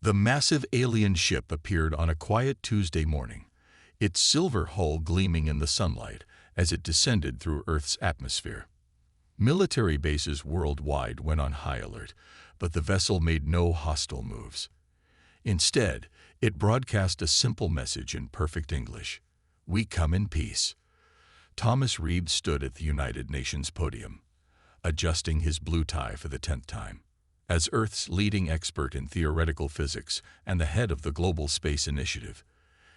The massive alien ship appeared on a quiet Tuesday morning, its silver hull gleaming in the sunlight as it descended through Earth's atmosphere. Military bases worldwide went on high alert, but the vessel made no hostile moves. Instead, it broadcast a simple message in perfect English: "We come in peace." Thomas Reed stood at the United Nations podium, adjusting his blue tie for the 10th time. As Earth's leading expert in theoretical physics and the head of the Global Space Initiative,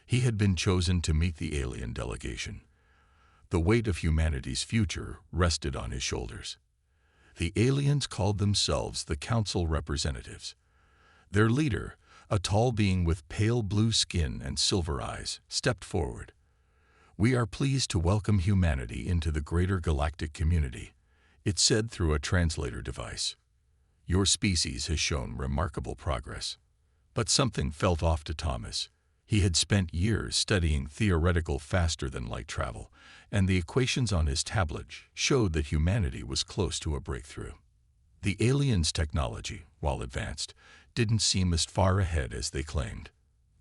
he had been chosen to meet the alien delegation. The weight of humanity's future rested on his shoulders. The aliens called themselves the Council Representatives. Their leader, a tall being with pale blue skin and silver eyes, stepped forward. "We are pleased to welcome humanity into the greater galactic community," it said through a translator device. "Your species has shown remarkable progress." But something felt off to Thomas. He had spent years studying theoretical faster-than-light travel, and the equations on his tablet showed that humanity was close to a breakthrough. The aliens' technology, while advanced, didn't seem as far ahead as they claimed.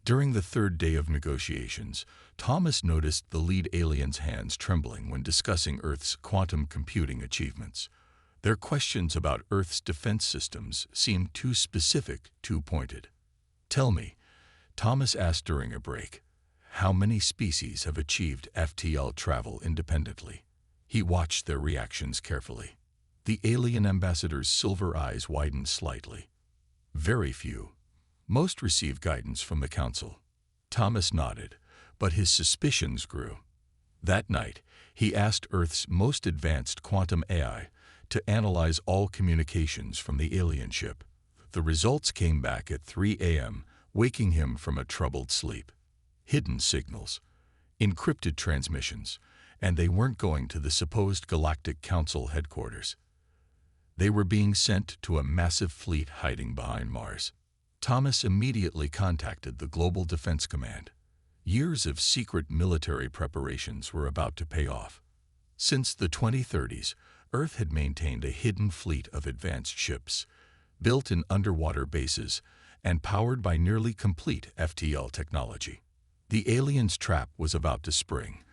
During the third day of negotiations, Thomas noticed the lead alien's hands trembling when discussing Earth's quantum computing achievements. Their questions about Earth's defense systems seemed too specific, too pointed. "Tell me," Thomas asked during a break, "how many species have achieved FTL travel independently?" He watched their reactions carefully. The alien ambassador's silver eyes widened slightly. "Very few. Most receive guidance from the Council." Thomas nodded, but his suspicions grew. That night, he asked Earth's most advanced quantum AI to analyze all communications from the alien ship. The results came back at 3 a.m., waking him from a troubled sleep. Hidden signals, encrypted transmissions, and they weren't going to the supposed Galactic Council headquarters. They were being sent to a massive fleet hiding behind Mars. Thomas immediately contacted the Global Defense Command. Years of secret military preparations were about to pay off. Since the 2030s, Earth had maintained a hidden fleet of advanced ships, built in underwater bases and powered by nearly complete FTL technology. The aliens' trap was about to spring,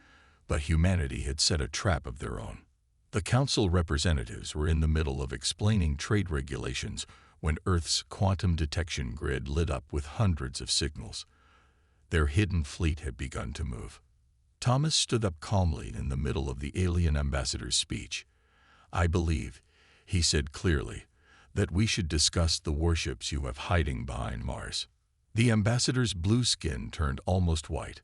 but humanity had set a trap of their own. The Council representatives were in the middle of explaining trade regulations when Earth's quantum detection grid lit up with hundreds of signals. Their hidden fleet had begun to move. Thomas stood up calmly in the middle of the alien ambassador's speech. "I believe," he said clearly, "that we should discuss the warships you have hiding behind Mars." The ambassador's blue skin turned almost white.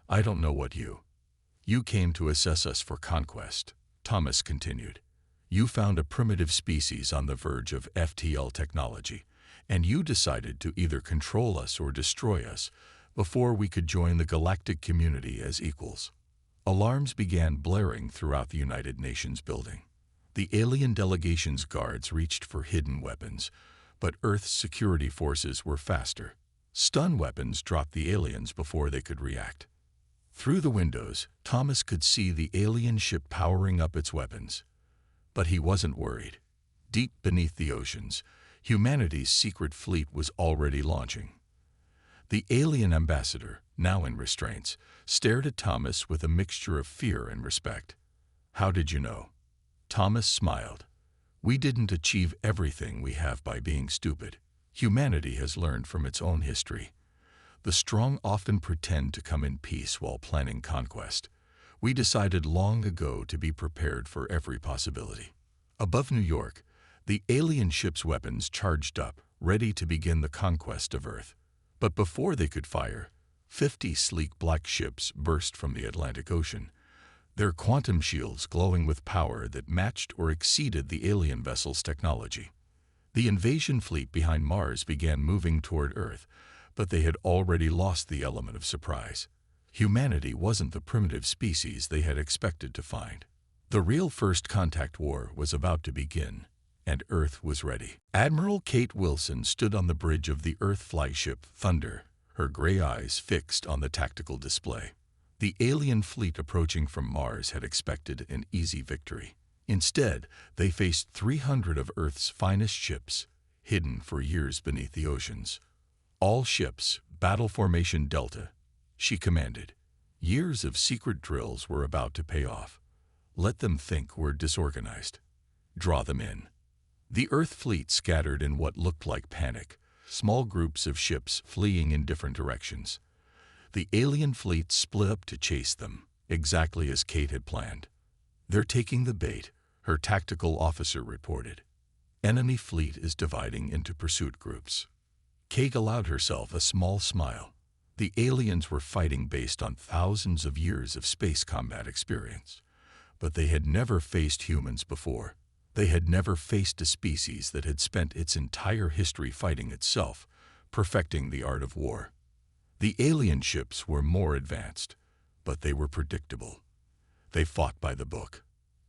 "I don't know what you came to assess us for conquest," Thomas continued. "You found a primitive species on the verge of FTL technology, and you decided to either control us or destroy us before we could join the galactic community as equals." Alarms began blaring throughout the United Nations building. The alien delegation's guards reached for hidden weapons, but Earth's security forces were faster. Stun weapons dropped the aliens before they could react. Through the windows, Thomas could see the alien ship powering up its weapons. But he wasn't worried. Deep beneath the oceans, humanity's secret fleet was already launching. The alien ambassador, now in restraints, stared at Thomas with a mixture of fear and respect. "How did you know?" Thomas smiled. "We didn't achieve everything we have by being stupid. Humanity has learned from its own history. The strong often pretend to come in peace while planning conquest. We decided long ago to be prepared for every possibility." Above New York, the alien ship's weapons charged up, ready to begin the conquest of Earth. But before they could fire, 50 sleek black ships burst from the Atlantic Ocean, their quantum shields glowing with power that matched or exceeded the alien vessel's technology. The invasion fleet behind Mars began moving toward Earth, but they had already lost the element of surprise. Humanity wasn't the primitive species they had expected to find. The real first contact war was about to begin, and Earth was ready. Admiral Kate Wilson stood on the bridge of the Earth flagship Thunder, her gray eyes fixed on the tactical display. The alien fleet approaching from Mars had expected an easy victory. Instead, they faced 300 of Earth's finest ships, hidden for years beneath the oceans. All ships, battle formation Delta, she commanded. Years of secret drills were about to pay off. Let them think we're disorganized. Draw them in. The Earth fleet scattered in what looked like panic, small groups of ships fleeing in different directions. The alien fleet split up to chase them, exactly as Kate had planned. "They're taking the bait," her tactical officer reported. "Enemy fleet is dividing into pursuit groups." Kate allowed herself a small smile. The aliens were fighting based on thousands of years of space combat experience. But they had never faced humans before. They had never faced a species that had spent its entire history fighting itself, perfecting the art of war. The alien ships were more advanced, but they were predictable. They fought by the book.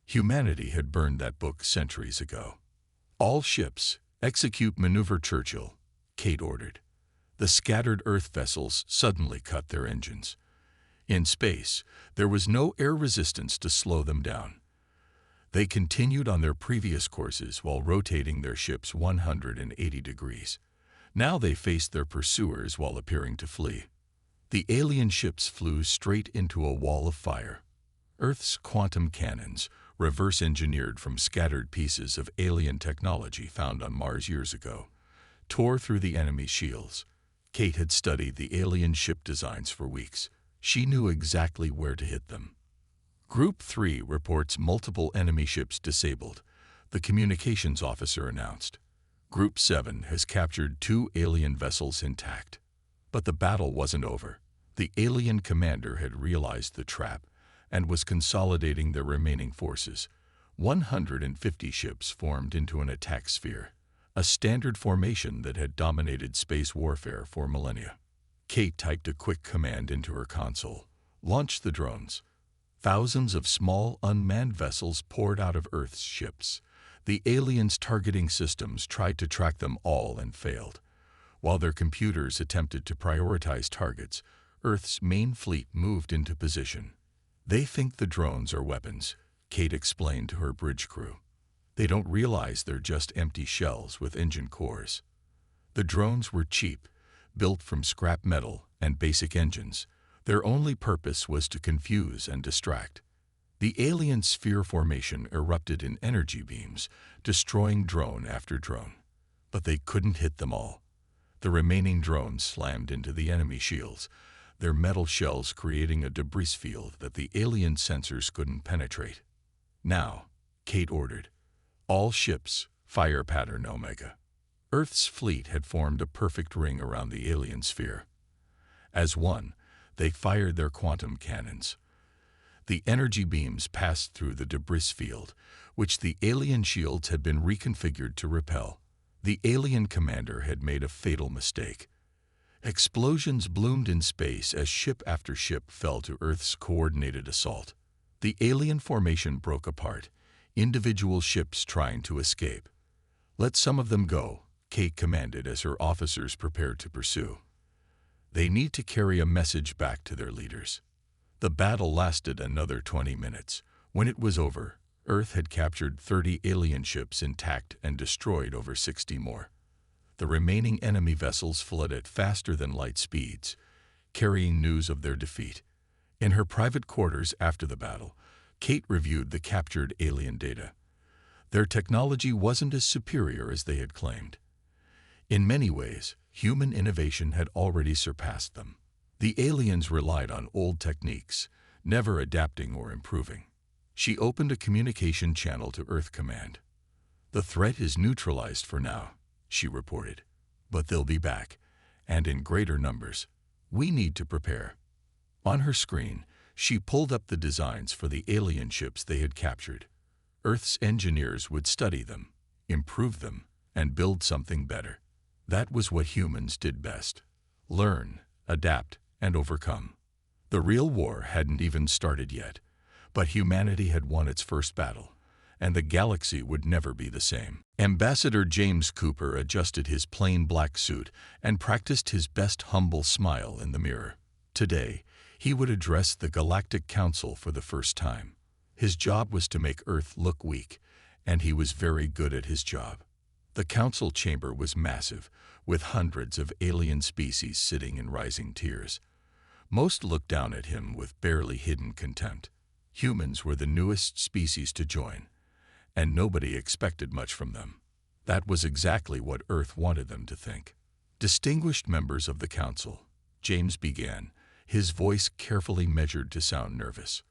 Humanity had burned that book centuries ago. "All ships, execute maneuver Churchill," Kate ordered. The scattered Earth vessels suddenly cut their engines. In space, there was no air resistance to slow them down. They continued on their previous courses while rotating their ships 180 degrees. Now they faced their pursuers while appearing to flee. The alien ships flew straight into a wall of fire. Earth's quantum cannons, reverse-engineered from scattered pieces of alien technology found on Mars years ago, tore through the enemy's shields. Kate had studied the alien ship designs for weeks. She knew exactly where to hit them. "Group 3 reports multiple enemy ships disabled," the communications officer announced. "Group 7 has captured 2 alien vessels intact." But the battle wasn't over. The alien commander had realized the trap and was consolidating their remaining forces. 150 ships formed into an attack sphere, a standard formation that had dominated space warfare for millennia. Kate typed a quick command into her console. "Launch the drones." Thousands of small, unmanned vessels poured out of Earth's ships. The aliens' targeting systems tried to track them all and failed. While their computers attempted to prioritize targets, Earth's main fleet moved into position. "They think the drones are weapons," Kate explained to her bridge crew. "They don't realize they're just empty shells with engine cores." The drones were cheap, built from scrap metal and basic engines. Their only purpose was to confuse and distract. The alien sphere formation erupted in energy beams, destroying drone after drone. But they couldn't hit them all. The remaining drones slammed into the enemy shields, their metal shells creating a debris field that the alien sensors couldn't penetrate. "Now," Kate ordered, "all ships, fire pattern Omega." Earth's fleet had formed a perfect ring around the alien sphere. As one, they fired their quantum cannons. The energy beams passed through the debris field, which the alien shields had been reconfigured to repel. The alien commander had made a fatal mistake. Explosions bloomed in space as ship after ship fell to Earth's coordinated assault. The alien formation broke apart, individual ships trying to escape. "Let some of them go," Kate commanded as her officers prepared to pursue. They need to carry a message back to their leaders. The battle lasted another 20 minutes. When it was over, Earth had captured 30 alien ships intact and destroyed over 60 more. The remaining enemy vessels fled at faster than light speeds, carrying news of their defeat. In her private quarters after the battle, Kate reviewed the captured alien data. Their technology wasn't as superior as they had claimed. In many ways, human innovation had already surpassed them. The aliens relied on old techniques, never adapting or improving. She opened a communication channel to Earth Command. "The threat is neutralized for now," she reported. "But they'll be back, and in greater numbers. We need to prepare." On her screen, she pulled up the designs for the alien ships they had captured. Earth's engineers would study them, improve them, and build something better. That was what humans did best: learn, adapt, and overcome. The real war hadn't even started yet, but humanity had won its first battle, and the galaxy would never be the same. Ambassador James Cooper adjusted his plain black suit and practiced his best humble smile in the mirror. Today, he would address the Galactic Council for the first time. His job was to make Earth look weak, and he was very good at his job. The council chamber was massive, with hundreds of alien species sitting in rising tiers. Most looked down at him with barely hidden contempt. Humans were the newest species to join, and nobody expected much from them. That was exactly what Earth wanted them to think. Distinguished members of the council, James began, his voice carefully measured to sound nervous.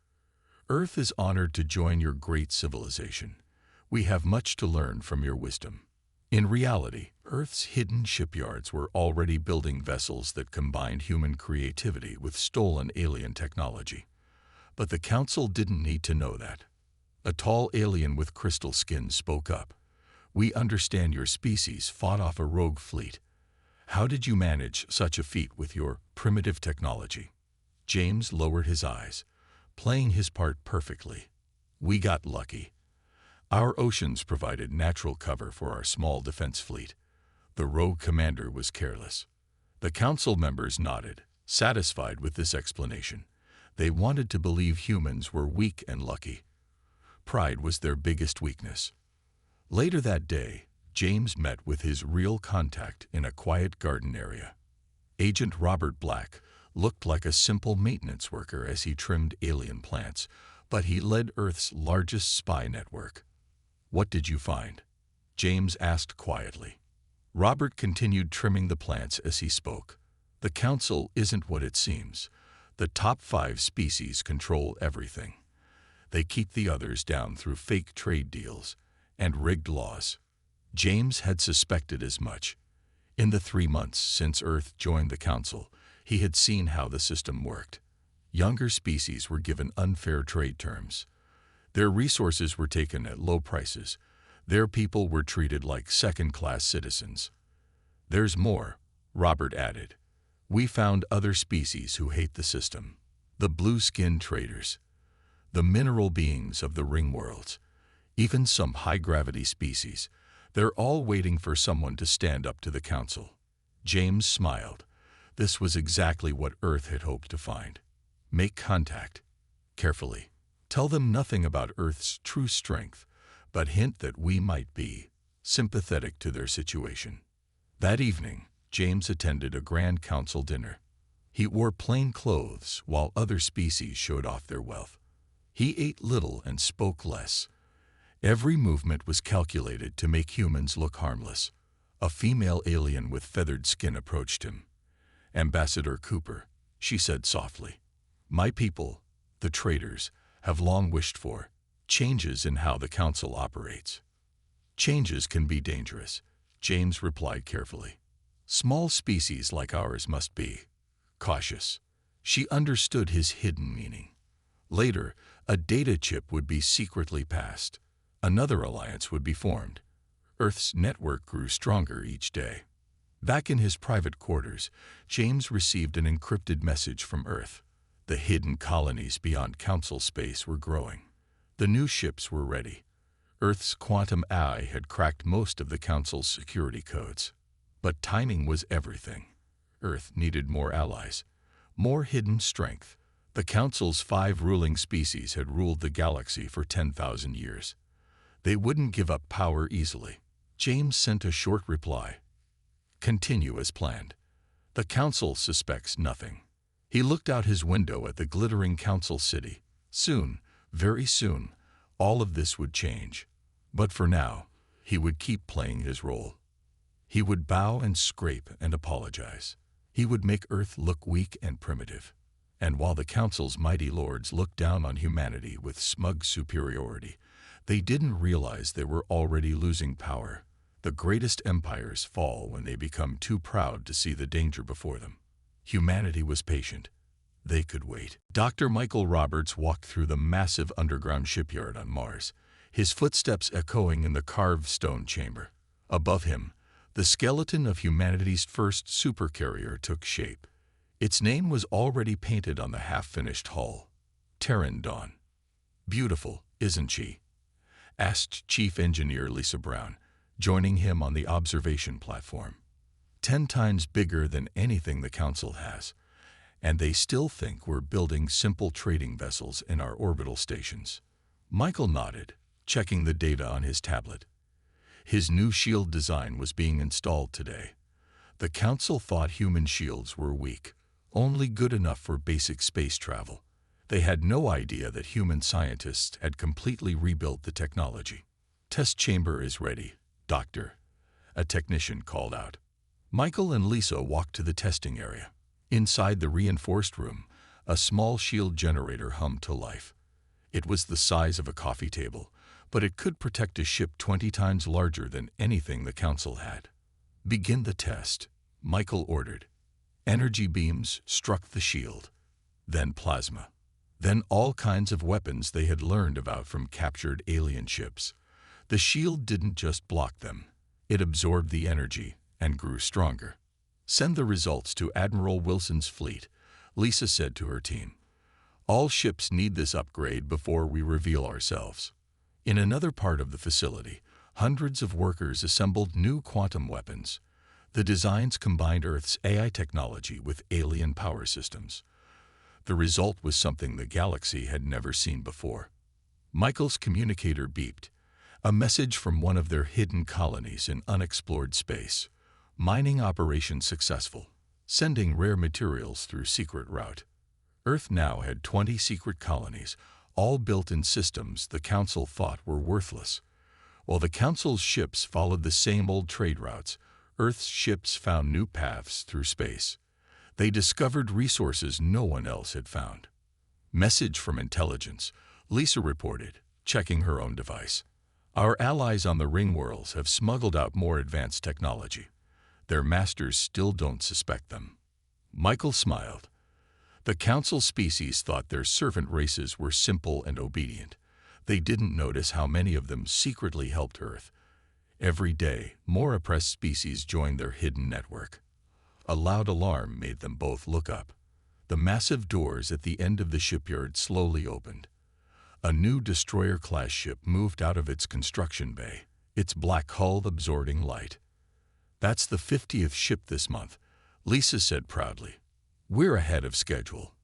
Earth is honored to join your great civilization. We have much to learn from your wisdom. In reality, Earth's hidden shipyards were already building vessels that combined human creativity with stolen alien technology. But the council didn't need to know that. A tall alien with crystal skin spoke up. We understand your species fought off a rogue fleet. How did you manage such a feat with your primitive technology? James lowered his eyes, playing his part perfectly. We got lucky. Our oceans provided natural cover for our small defense fleet. The rogue commander was careless. The council members nodded, satisfied with this explanation. They wanted to believe humans were weak and lucky. Pride was their biggest weakness. Later that day, James met with his real contact in a quiet garden area. Agent Robert Black looked like a simple maintenance worker as he trimmed alien plants, but he led Earth's largest spy network. What did you find? James asked quietly. Robert continued trimming the plants as he spoke. The council isn't what it seems. The top 5 species control everything. They keep the others down through fake trade deals and rigged laws. James had suspected as much. In the 3 months since Earth joined the council, he had seen how the system worked. Younger species were given unfair trade terms. Their resources were taken at low prices. Their people were treated like second-class citizens. There's more, Robert added. We found other species who hate the system. The blue-skinned traders. The mineral beings of the ring worlds. Even some high-gravity species. They're all waiting for someone to stand up to the council. James smiled. This was exactly what Earth had hoped to find. Make contact. Carefully. Tell them nothing about Earth's true strength, but hint that we might be sympathetic to their situation. That evening, James attended a grand council dinner. He wore plain clothes while other species showed off their wealth. He ate little and spoke less. Every movement was calculated to make humans look harmless. A female alien with feathered skin approached him. Ambassador Cooper, she said softly. My people, the traders, have long wished for changes in how the council operates. Changes can be dangerous, James replied carefully. Small species like ours must be cautious. She understood his hidden meaning. Later, a data chip would be secretly passed. Another alliance would be formed. Earth's network grew stronger each day. Back in his private quarters, James received an encrypted message from Earth. The hidden colonies beyond council space were growing. The new ships were ready. Earth's quantum AI had cracked most of the council's security codes. But timing was everything. Earth needed more allies, more hidden strength. The council's 5 ruling species had ruled the galaxy for 10,000 years. They wouldn't give up power easily. James sent a short reply. Continue as planned. The council suspects nothing. He looked out his window at the glittering council city. Soon, very soon, all of this would change. But for now, he would keep playing his role. He would bow and scrape and apologize. He would make Earth look weak and primitive. And while the council's mighty lords looked down on humanity with smug superiority, they didn't realize they were already losing power. The greatest empires fall when they become too proud to see the danger before them. Humanity was patient. They could wait. Dr. Michael Roberts walked through the massive underground shipyard on Mars, his footsteps echoing in the carved stone chamber. Above him, the skeleton of humanity's first supercarrier took shape. Its name was already painted on the half-finished hull. Terran Dawn. Beautiful, isn't she? Asked Chief Engineer Lisa Brown, joining him on the observation platform. 10 times bigger than anything the council has, and they still think we're building simple trading vessels in our orbital stations. Michael nodded, checking the data on his tablet. His new shield design was being installed today. The Council thought human shields were weak, only good enough for basic space travel. They had no idea that human scientists had completely rebuilt the technology. "Test chamber is ready, Doctor," a technician called out. Michael and Lisa walked to the testing area. Inside the reinforced room, a small shield generator hummed to life. It was the size of a coffee table, but it could protect a ship 20 times larger than anything the Council had. "Begin the test," Michael ordered. Energy beams struck the shield, then plasma, then all kinds of weapons they had learned about from captured alien ships. The shield didn't just block them. It absorbed the energy and grew stronger. "Send the results to Admiral Wilson's fleet," Lisa said to her team. "All ships need this upgrade before we reveal ourselves." In another part of the facility, hundreds of workers assembled new quantum weapons. The designs combined Earth's AI technology with alien power systems. The result was something the galaxy had never seen before. Michael's communicator beeped. A message from one of their hidden colonies in unexplored space. "Mining operation successful. Sending rare materials through secret route." Earth now had 20 secret colonies, all built in systems the Council thought were worthless. While the Council's ships followed the same old trade routes, Earth's ships found new paths through space. They discovered resources no one else had found. "Message from intelligence," Lisa reported, checking her own device. "Our allies on the ring worlds have smuggled out more advanced technology. Their masters still don't suspect them." Michael smiled. The Council species thought their servant races were simple and obedient. They didn't notice how many of them secretly helped Earth. Every day, more oppressed species joined their hidden network. A loud alarm made them both look up. The massive doors at the end of the shipyard slowly opened. A new destroyer-class ship moved out of its construction bay, its black hull absorbing light. "That's the 50th ship this month," Lisa said proudly. "We're ahead of schedule."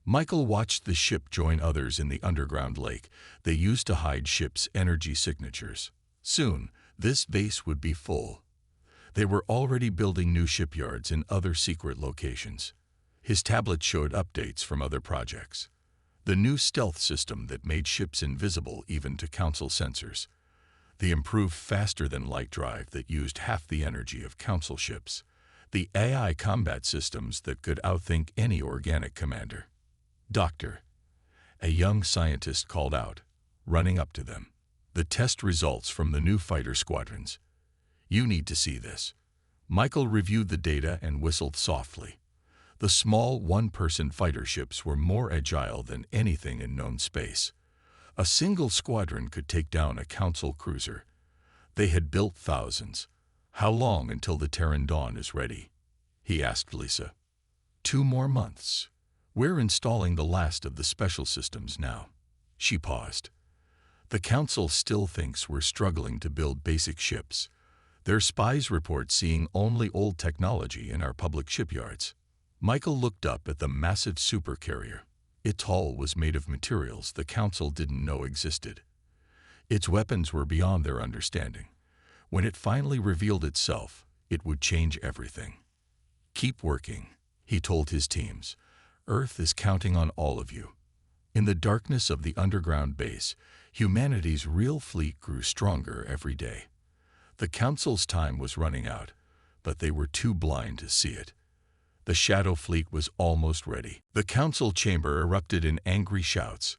Michael watched the ship join others in the underground lake they used to hide ships' energy signatures. Soon, this base would be full. They were already building new shipyards in other secret locations. His tablet showed updates from other projects. The new stealth system that made ships invisible even to Council sensors. The improved faster-than-light drive that used half the energy of Council ships. The AI combat systems that could outthink any organic commander. "Doctor," a young scientist called out, running up to them. "The test results from the new fighter squadrons. You need to see this." Michael reviewed the data and whistled softly. The small one-person fighter ships were more agile than anything in known space. A single squadron could take down a Council cruiser. They had built thousands. "How long until the Terran Dawn is ready?" he asked Lisa. 2 more months. We're installing the last of the special systems now." She paused. "The Council still thinks we're struggling to build basic ships. Their spies report seeing only old technology in our public shipyards." Michael looked up at the massive supercarrier. Its hull was made of materials the Council didn't know existed. Its weapons were beyond their understanding. When it finally revealed itself, it would change everything. "Keep working," he told his teams. "Earth is counting on all of you." In the darkness of the underground base, humanity's real fleet grew stronger every day. The Council's time was running out, but they were too blind to see it. The Shadow Fleet was almost ready. The Council chamber erupted in angry shouts.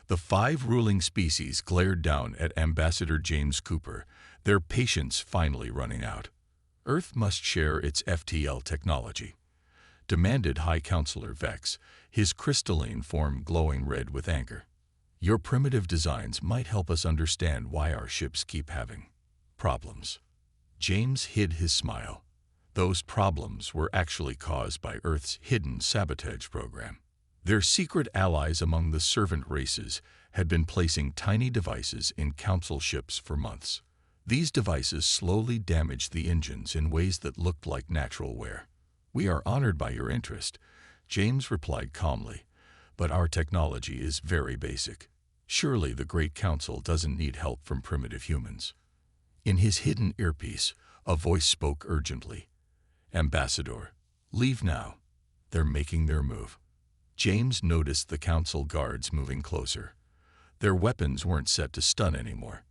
The 5 ruling species glared down at Ambassador James Cooper, their patience finally running out. "Earth must share its FTL technology," demanded High Counselor Vex, his crystalline form glowing red with anger. "Your primitive designs might help us understand why our ships keep having problems." James hid his smile. Those problems were actually caused by Earth's hidden sabotage program. Their secret allies among the servant races had been placing tiny devices in Council ships for months. These devices slowly damaged the engines in ways that looked like natural wear. "We are honored by your interest," James replied calmly, "but our technology is very basic. Surely the Great Council doesn't need help from primitive humans." In his hidden earpiece, a voice spoke urgently. "Ambassador, leave now. They're making their move." James noticed the council guards moving closer. Their weapons weren't set to stun anymore.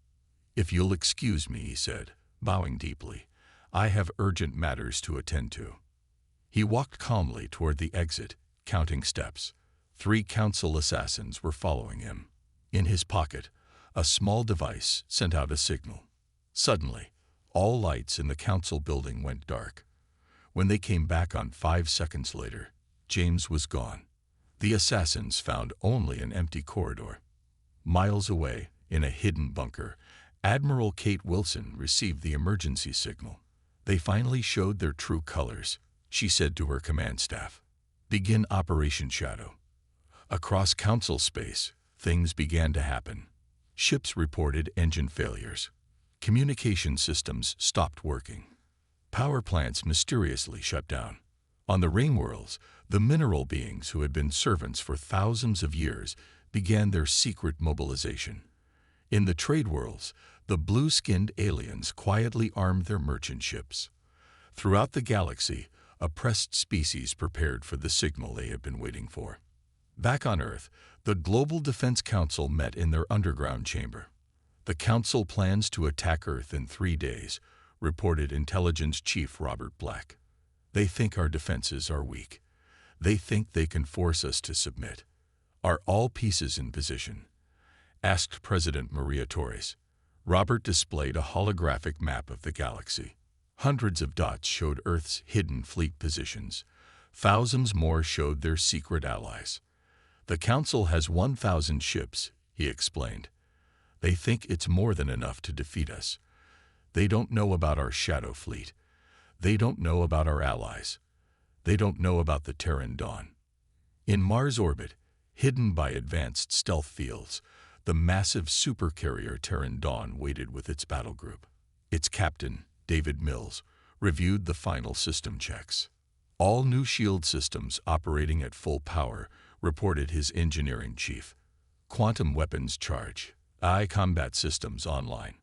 "If you'll excuse me," he said, bowing deeply, "I have urgent matters to attend to." He walked calmly toward the exit, counting steps. 3 council assassins were following him. In his pocket, a small device sent out a signal. Suddenly, all lights in the council building went dark. When they came back on 5 seconds later, James was gone. The assassins found only an empty corridor. Miles away, in a hidden bunker, Admiral Kate Wilson received the emergency signal. "They finally showed their true colors," she said to her command staff. "Begin Operation Shadow." Across council space, things began to happen. Ships reported engine failures. Communication systems stopped working. Power plants mysteriously shut down. On the ringworlds, the mineral beings who had been servants for thousands of years began their secret mobilization. In the trade worlds, the blue-skinned aliens quietly armed their merchant ships. Throughout the galaxy, oppressed species prepared for the signal they had been waiting for. Back on Earth, the Global Defense Council met in their underground chamber. "The Council plans to attack Earth in 3 days," reported Intelligence Chief Robert Black. "They think our defenses are weak. They think they can force us to submit. Are all pieces in position?" asked President Maria Torres. Robert displayed a holographic map of the galaxy. Hundreds of dots showed Earth's hidden fleet positions. Thousands more showed their secret allies. "The Council has 1,000 ships," he explained. "They think it's more than enough to defeat us. They don't know about our shadow fleet. They don't know about our allies. They don't know about the Terran Dawn." In Mars orbit, hidden by advanced stealth fields, the massive supercarrier Terran Dawn waited with its battle group. Its captain, David Mills, reviewed the final system checks. "All new shield systems operating at full power," reported his engineering chief. "Quantum weapons charge. Combat systems online."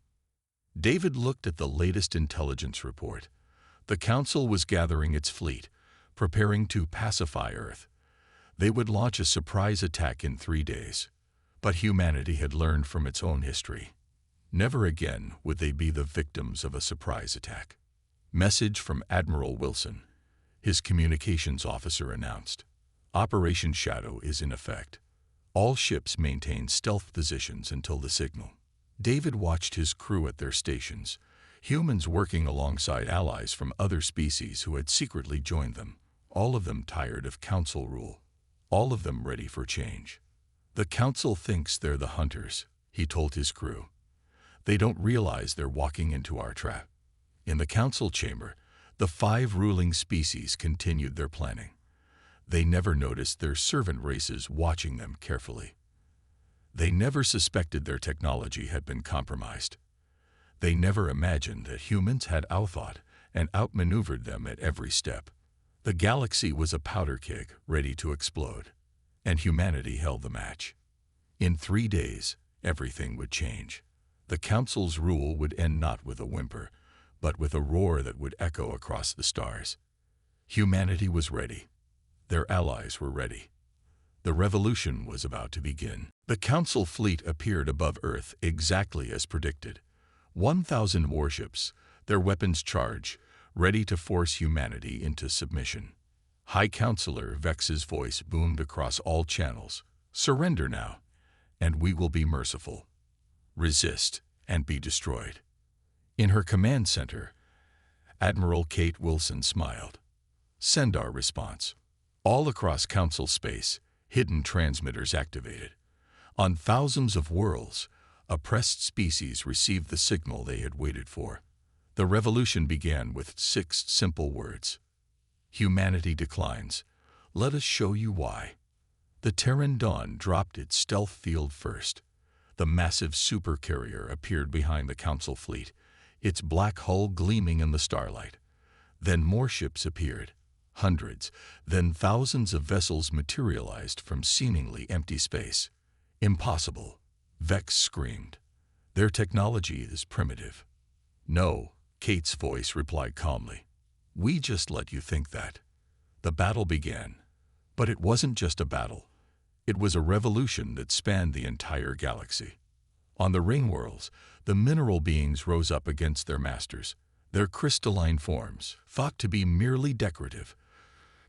David looked at the latest intelligence report. The Council was gathering its fleet, preparing to pacify Earth. They would launch a surprise attack in 3 days. But humanity had learned from its own history. Never again would they be the victims of a surprise attack. Message from Admiral Wilson, his communications officer announced. "Operation Shadow is in effect. All ships maintain stealth positions until the signal." David watched his crew at their stations, humans working alongside allies from other species who had secretly joined them, all of them tired of Council rule, all of them ready for change. "The Council thinks they're the hunters," he told his crew. "They don't realize they're walking into our trap." In the Council chamber, the 5 ruling species continued their planning. They never noticed their servant races watching them carefully. They never suspected their technology had been compromised. They never imagined that humans had outthought and outmaneuvered them at every step. The galaxy was a powder keg ready to explode, and humanity held the match. In 3 days, everything would change. The Council's rule would end not with a whimper, but with a roar that would echo across the stars. Humanity was ready. Their allies were ready. The revolution was about to begin. The Council fleet appeared above Earth exactly as predicted. 1,000 warships, their weapons charged, ready to force humanity into submission. High Counselor Vex's voice boomed across all channels. "Surrender now, and we will be merciful. Resist, and be destroyed." In her command center, Admiral Kate Wilson smiled. "Send our response." All across Council space, hidden transmitters activated. On thousands of worlds, oppressed species received the signal they had waited for. The revolution began with 6 simple words. "Humanity declines. Let us show you why." The Terran Dawn dropped its stealth field first. The massive supercarrier appeared behind the Council fleet, its black hull gleaming in the starlight. Then more ships appeared. Hundreds, then thousands of vessels materialized from seemingly empty space. "Impossible," Vex screamed. "Their technology is primitive." "No," Kate's voice replied calmly. "We just let you think that." The battle began. But it wasn't just a battle. It was a revolution that spanned the entire galaxy. On the ring worlds, the mineral beings rose up against their masters. Their crystalline forms, thought to be merely decorative,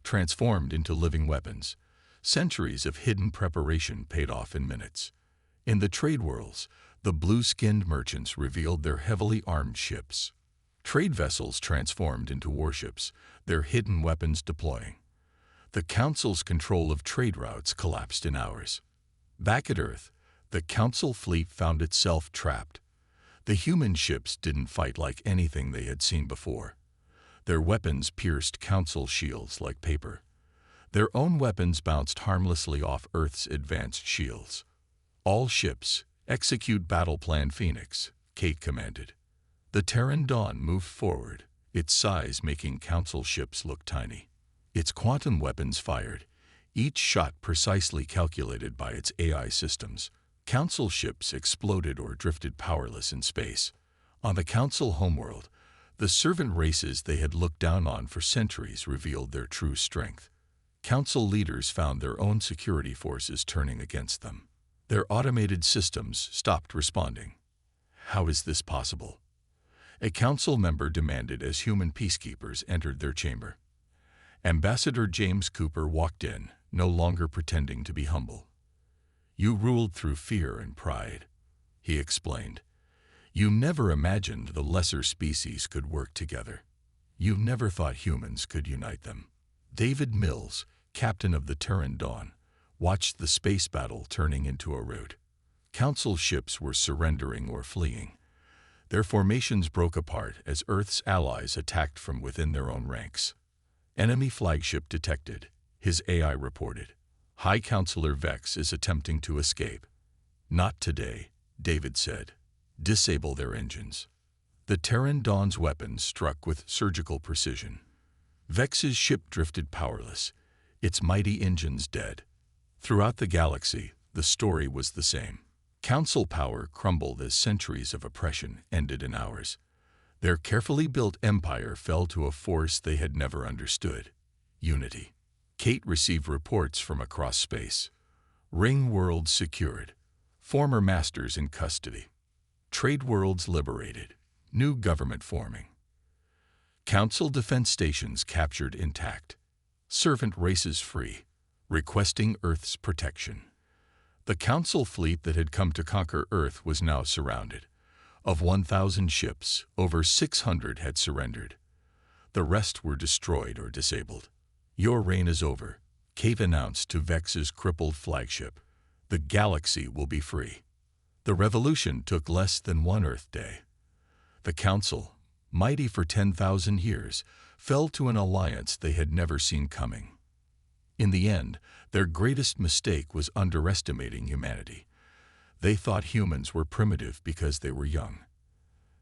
transformed into living weapons. Centuries of hidden preparation paid off in minutes. In the trade worlds, the blue-skinned merchants revealed their heavily armed ships. Trade vessels transformed into warships, their hidden weapons deploying. The Council's control of trade routes collapsed in hours. Back at Earth, the Council fleet found itself trapped. The human ships didn't fight like anything they had seen before. Their weapons pierced Council shields like paper. Their own weapons bounced harmlessly off Earth's advanced shields. "All ships, execute Battle Plan Phoenix," Kate commanded. The Terran Dawn moved forward, its size making Council ships look tiny. Its quantum weapons fired, each shot precisely calculated by its AI systems. Council ships exploded or drifted powerless in space. On the Council homeworld, the servant races they had looked down on for centuries revealed their true strength. Council leaders found their own security forces turning against them. Their automated systems stopped responding. How is this possible? A council member demanded as human peacekeepers entered their chamber. Ambassador James Cooper walked in, no longer pretending to be humble. "You ruled through fear and pride," he explained. "You never imagined the lesser species could work together. You never thought humans could unite them." David Mills, captain of the Terran Dawn, watched the space battle turning into a rout. Council ships were surrendering or fleeing. Their formations broke apart as Earth's allies attacked from within their own ranks. "Enemy flagship detected," his AI reported. "High Counselor Vex is attempting to escape." "Not today," David said. "Disable their engines." The Terran Dawn's weapons struck with surgical precision. Vex's ship drifted powerless, its mighty engines dead. Throughout the galaxy, the story was the same. Council power crumbled as centuries of oppression ended in hours. Their carefully built empire fell to a force they had never understood: unity. Kate received reports from across space. Ring worlds secured. Former masters in custody. Trade worlds liberated. New government forming. Council defense stations captured intact. Servant races free, requesting Earth's protection. The Council fleet that had come to conquer Earth was now surrounded. Of 1,000 ships, over 600 had surrendered. The rest were destroyed or disabled. "Your reign is over," Kate announced to Vex's crippled flagship. "The galaxy will be free." The revolution took less than one Earth day. The Council, mighty for 10,000 years, fell to an alliance they had never seen coming. In the end, their greatest mistake was underestimating humanity. They thought humans were primitive because they were young.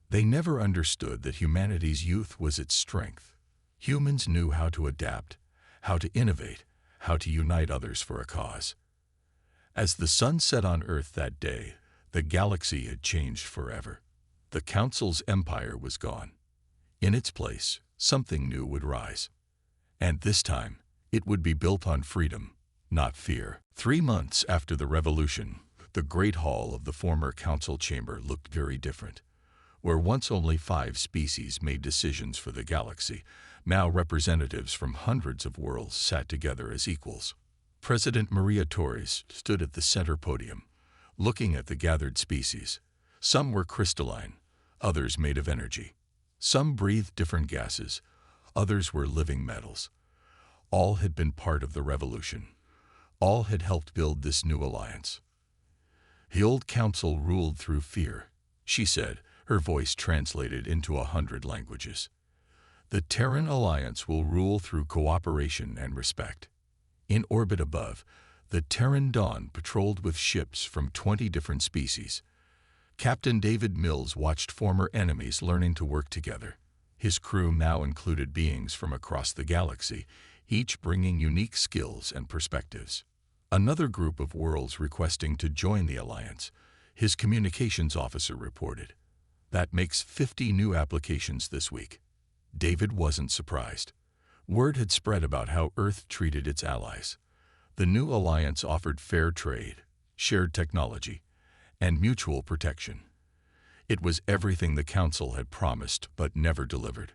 They never understood that humanity's youth was its strength. Humans knew how to adapt, how to innovate, how to unite others for a cause. As the sun set on Earth that day, the galaxy had changed forever. The Council's empire was gone. In its place, something new would rise. And this time, it would be built on freedom, not fear. 3 months after the revolution, the Great Hall of the former Council chamber looked very different. Where once only 5 species made decisions for the galaxy, now representatives from hundreds of worlds sat together as equals. President Maria Torres stood at the center podium, looking at the gathered species. Some were crystalline, others made of energy. Some breathed different gases, others were living metals. All had been part of the revolution. All had helped build this new alliance. "The old Council ruled through fear," she said, her voice translated into 100 languages. "The Terran Alliance will rule through cooperation and respect." In orbit above, the Terran Dawn patrolled with ships from 20 different species. Captain David Mills watched former enemies learning to work together. His crew now included beings from across the galaxy, each bringing unique skills and perspectives. Another group of worlds requesting to join the alliance, his communications officer reported. That makes 50 new applications this week. David wasn't surprised. Word had spread about how Earth treated its allies. The new alliance offered fair trade, shared technology, and mutual protection. It was everything the Council had promised but never delivered.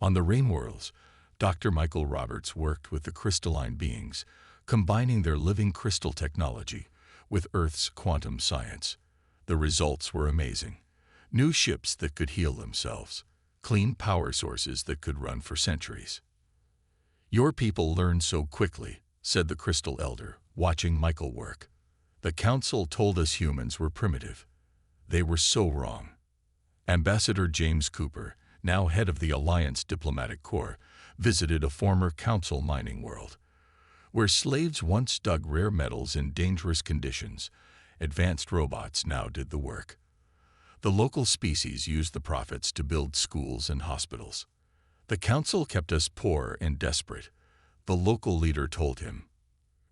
On the Rainworlds, Dr. Michael Roberts worked with the crystalline beings, combining their living crystal technology with Earth's quantum science. The results were amazing. New ships that could heal themselves, clean power sources that could run for centuries. "Your people learn so quickly," said the Crystal Elder, watching Michael work. "The Council told us humans were primitive. They were so wrong." Ambassador James Cooper, now head of the Alliance Diplomatic Corps, visited a former Council mining world. Where slaves once dug rare metals in dangerous conditions, advanced robots now did the work. The local species used the profits to build schools and hospitals. "The Council kept us poor and desperate," the local leader told him.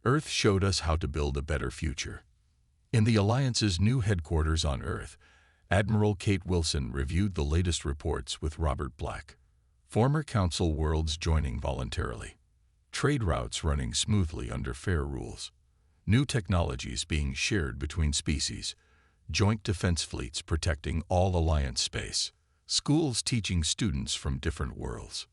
"Earth showed us how to build a better future." In the Alliance's new headquarters on Earth, Admiral Kate Wilson reviewed the latest reports with Robert Black. Former Council worlds joining voluntarily. Trade routes running smoothly under fair rules. New technologies being shared between species. Joint defense fleets protecting all Alliance space. Schools teaching students from different worlds.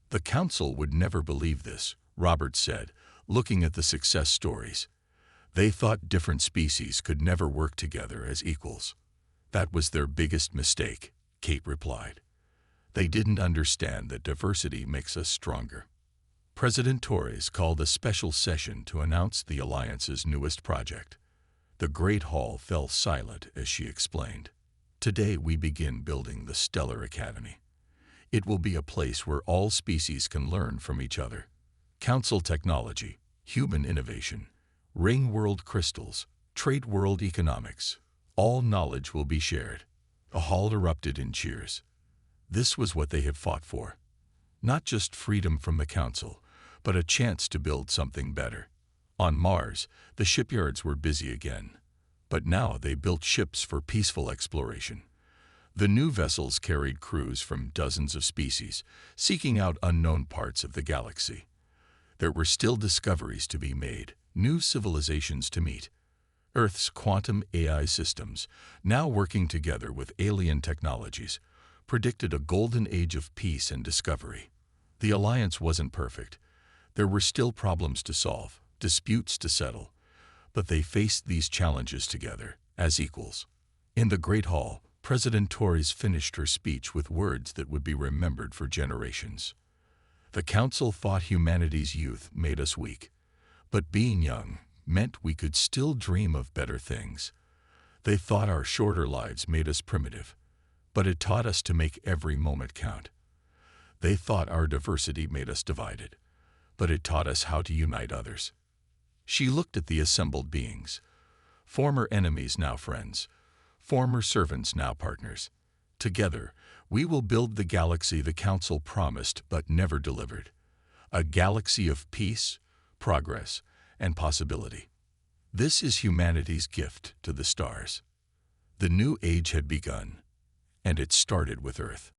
"The Council would never believe this," Robert said, looking at the success stories. "They thought different species could never work together as equals." "That was their biggest mistake," Kate replied. "They didn't understand that diversity makes us stronger." President Torres called a special session to announce the Alliance's newest project. The Great Hall fell silent as she explained. "Today we begin building the Stellar Academy. It will be a place where all species can learn from each other. Council technology, human innovation, ring world crystals, trade world economics, all knowledge will be shared." The hall erupted in cheers. This was what they had fought for. Not just freedom from the Council, but a chance to build something better. On Mars, the shipyards were busy again. But now they built ships for peaceful exploration. The new vessels carried crews from dozens of species, seeking out unknown parts of the galaxy. There were still discoveries to be made, new civilizations to meet. Earth's quantum AI systems, now working together with alien technologies, predicted a golden age of peace and discovery. The Alliance wasn't perfect. There were still problems to solve, disputes to settle, but they faced these challenges together, as equals. In the Great Hall, President Torres finished her speech with words that would be remembered for generations. "The Council thought humanity's youth made us weak, but being young meant we could still dream of better things. They thought our shorter lives made us primitive, but it taught us to make every moment count. They thought our diversity made us divided, but it taught us how to unite others." She looked at the assembled beings. Former enemies now friends, former servants now partners. "Together, we will build the galaxy the Council promised but never delivered. A galaxy of peace, progress, and possibility. This is humanity's gift to the stars." The new age had begun, and it started with Earth.